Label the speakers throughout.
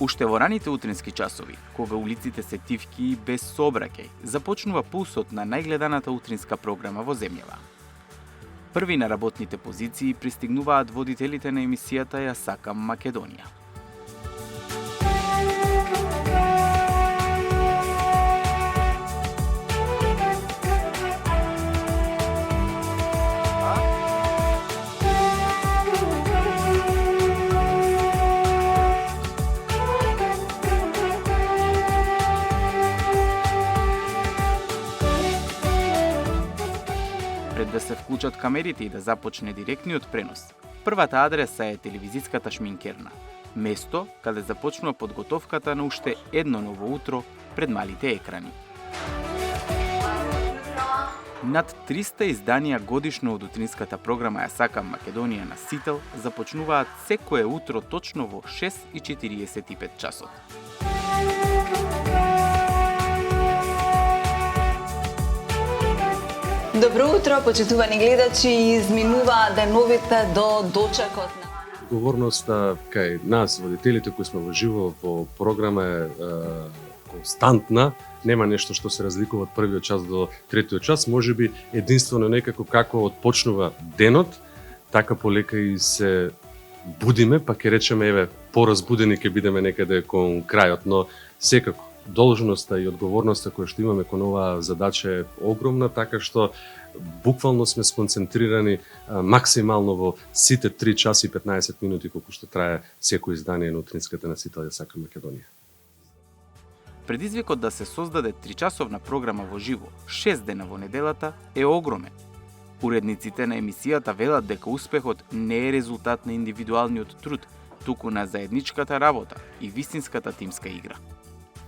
Speaker 1: Уште во раните утрински часови, кога улиците се тивки и без сообраќај, започнува пулсот на најгледаната утринска програма во земјава. Први на работните позиции пристигнуваат водителите на емисијата Ја сакам Македонија. Пред да се вклучат камерите и да започне директниот пренос, првата адреса е телевизиската шминкерна, место каде започнува подготовката на уште едно ново утро пред малите екрани. Над 300 изданија годишно од утринската програма Ја сакам Македонија на Сител започнуваат секое утро точно во 6:45 часот.
Speaker 2: Добро утро, почитувани гледачи, изминува деновите до дочекот на
Speaker 3: Одговорноста кај нас, водителите кои сме во живо во програма е константна, нема нешто што се разликува од првиот час до третиот час, можеби единствено некако како отпочнува денот, така полека и се будиме, па ќе речеме еве поразбудени ќе бидеме некаде кон крајот, но секако должноста и одговорноста која што имаме кон оваа задача е огромна, така што буквално сме сконцентрирани максимално во сите 3 часа и 15 минути колку што трае секој издание на утринската на Сител Ја сакам Македонија.
Speaker 1: Предизвикот да се создаде 3-часовна програма во живо, 6 дена во неделата, е огромен. Уредниците на емисијата велат дека успехот не е резултат на индивидуалниот труд, туку на заедничката работа и вистинската тимска игра.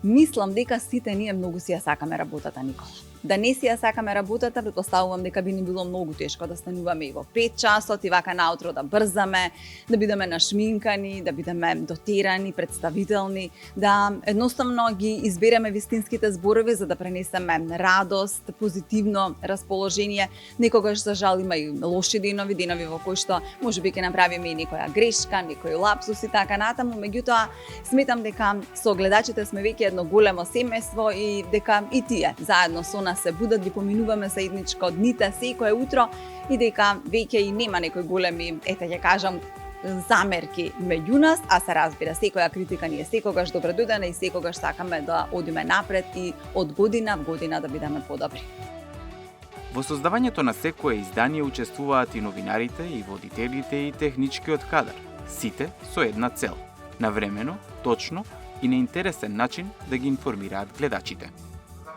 Speaker 2: Мислам дека сите ние многу си ја сакаме работата, Никола. Да не си ја сакаме работата, претпоставувам дека би ни било многу тешко да стануваме и во 5 часот и вака наутро да брзаме, да бидеме нашминкани, да бидеме дотерани, представителни, да едноставно ги избереме вистинските зборови за да пренесеме радост, позитивно расположение. Некогаш за жал има и лоши денови во кои што можеби ќе направиме и некоја грешка, некој лапсус и така натаму, меѓутоа сметам дека со гледачите сме веќе едно големо семејство и дека и тие заедно со нас се будат, ги поминуваме заедничко дните секое утро и дека веќе и нема некои големи, ете ќе кажам, замерки меѓу нас, а се разбира, секоја критика ни е секогаш добредојдена и секогаш сакаме да одиме напред и од година в година да бидеме подобри.
Speaker 1: Во создавањето на секое издание учествуваат и новинарите, и водителите, и техничкиот кадар. Сите со една цел – навремено, точно и на интересен начин да ги информираат гледачите.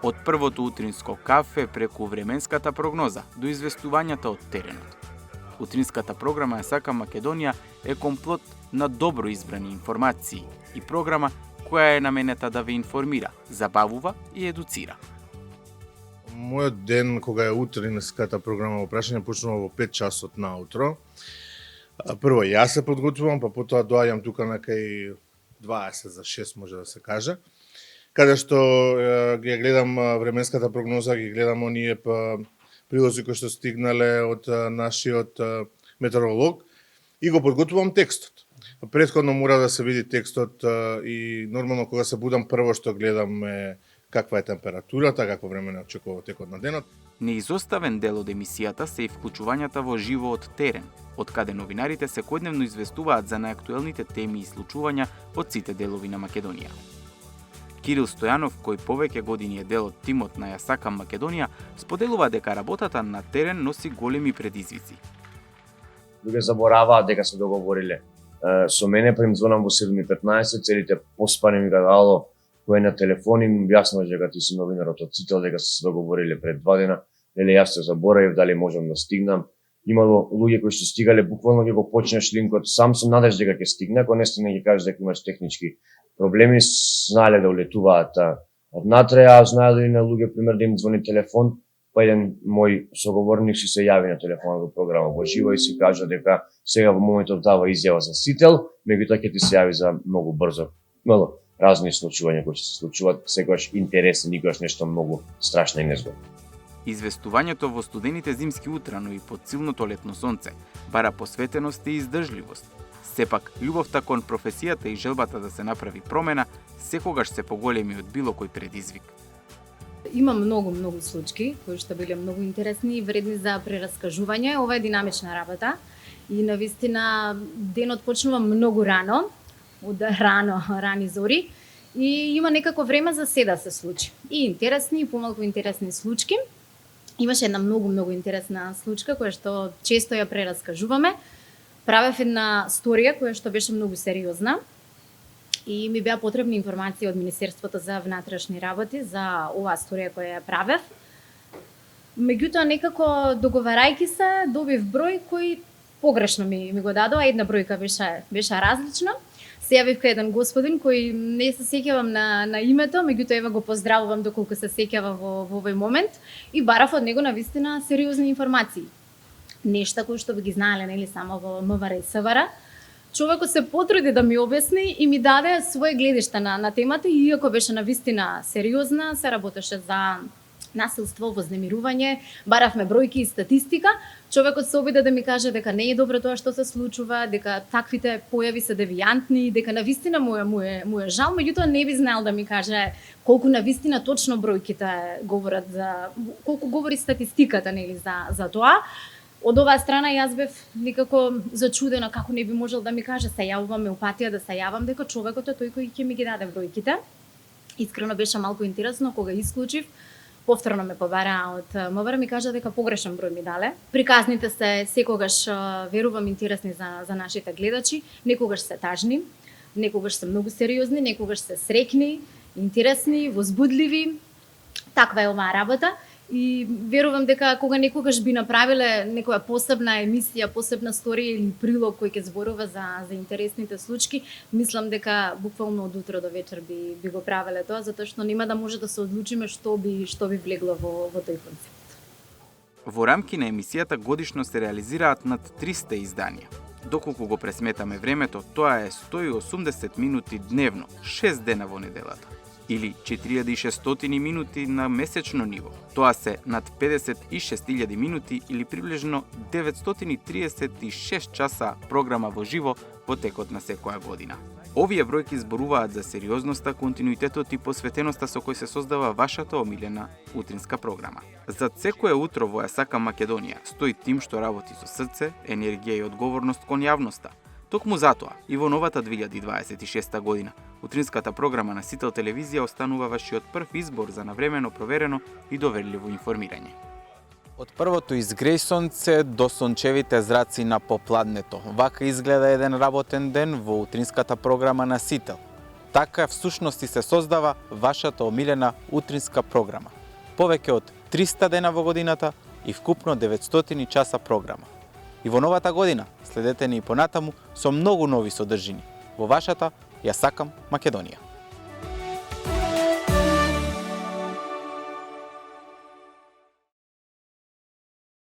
Speaker 1: Од првото утринско кафе преку временската прогноза до известувањата од теренот. Утринската програма Ја сакам Македонија е комплот на добро избрани информации и програма која е наменета да ве информира, забавува и едуцира.
Speaker 4: Мојот ден кога е утринската програма во прашање почнува во 5 часот наутро. Прво јас се подготвувам, па потоа доаѓам тука на кај 20 за 6 може да се каже, каде што ги гледам временската прогноза, ги гледам оние прилози кои што стигнале од нашиот метеоролог и го подготвувам текстот. Претходно мора да се види текстот и нормално кога се будам прво што гледам е каква е температурата, какво време не очекува текот на денот.
Speaker 1: Неизоставен дел од емисијата се и вклучувањата во живо од терен, од каде новинарите секојдневно известуваат за најактуелните теми и случувања од сите делови на Македонија. Кирил Стојанов, кој повеќе години е дел од тимот на Ја сакам Македонија, споделува дека работата на терен носи големи предизвици.
Speaker 5: Луѓе забораваат дека се договориле со мене, па им звонам во 7:15, целите поспани ми гадало, кој на телефон им објаснува дека ти си новинарот од Сител, дека се договориле пред 2 дена, нели јас се заборавив дали можам да стигнам. Имало луѓе кои што стигале, буквално ќе го почнеш линкот, сам со надеж дека ќе стигне, ако не стигне ќе кажеш дека имаш технички проблеми, знаеле да улетуваат однатре, а знаеле и на луѓе, пример, да им звони телефон, па еден мој соговорник си се јави на телефонот во програма во живо и си кажа дека сега во моментот дава изјава за Сител, меѓутоа ќе ти се јави за многу брзо. Мало разни случувања кои се случуваат, секогаш интересен, никогаш нешто многу страшно и незгодно.
Speaker 1: Известувањето во студените зимски утра, но и под силното летно сонце, бара посветеност и издржливост. Сепак, љубовта кон професијата и желбата да се направи промена секогаш се поголеми од било кој предизвик.
Speaker 6: Има многу случаи кои што биле многу интересни и вредни за прераскажување. Ова е динамична работа и навистина денот почнува многу рано, од рани зори и има некако време за се да се случи. И интересни и помалку интересни случаи. Имаше една многу интересна случка која што често ја прераскажуваме. Правев една сторија која што беше многу сериозна и ми беа потребни информации од Министерството за внатрешни работи за оваа сторија која ја правев. Меѓутоа некако договарајќи се добив број кој погрешно ми го дадоа, една бројка беше различна. Се јавив кај еден господин кој не се сеќавам на името, меѓутоа ева го поздравувам доколку се сеќава во овој момент и барав од него навистина сериозни информации. Нешта кои што би ги знаеле нели само во МВР и СВР. Човекот се потруди да ми објасни и ми даде своје гледиште на темата, и иако беше навистина сериозна, се работеше за насилство, вознемирување, баравме бројки и статистика, човекот се обиде да ми каже дека не е добро тоа што се случува, дека таквите појави се девијантни, дека навистина му е жал, меѓутоа не би знаел да ми каже колку навистина точно бројките говорат за колку говори статистиката нели за тоа. Од оваа страна јас бев некако зачудена како не би можел да ми каже, се јавувам еупатија да се јавам, дека човекот е тој кој ќе ми ги даде бројките. Искрено беше малку интересно кога исклучив. Повторно ме побараа од МВР, ми кажа дека погрешен број ми дале. Приказните се секогаш, верувам, интересни за нашите гледачи, некогаш се тажни, некогаш се многу сериозни, некогаш се срекни, интересни, возбудливи. Таква е оваа работа. И верувам дека кога некогаш би направиле некоја посебна емисија, посебна сторија или прилог кој ќе зборува за интересните случаи, мислам дека буквално од утро до вечер би го правеле тоа, затоа што нема да може да се одлучиме што би влегло во тој концепт.
Speaker 1: Во рамки на емисијата годишно се реализираат над 300 изданија. Доколку го пресметаме времето, тоа е 180 минути дневно, 6 дена во неделата, или 4600 минути на месечно ниво. Тоа се над 56.000 минути или приближно 936 часа програма во живо во текот на секоја година. Овие бројки зборуваат за сериозноста, континуитетот и посветеноста со кој се создава вашата омилена утринска програма. За секое утро во Ја сакам Македонија стои тим што работи со срце, енергија и одговорност кон јавноста. Токму затоа, и во новата 2026 година, утринската програма на Сител телевизија останува вашиот прв избор за навремено проверено и доверливо информирање.
Speaker 7: Од првото изгреј сонце до сончевите зраци на попладнето. Вака изгледа еден работен ден во утринската програма на Сител. Така всушност и се создава вашата омилена утринска програма. Повеќе од 300 дена во годината и вкупно 900 часа програма. И во новата година следете ни и понатаму со многу нови содржини во вашата Ја сакам Македонија.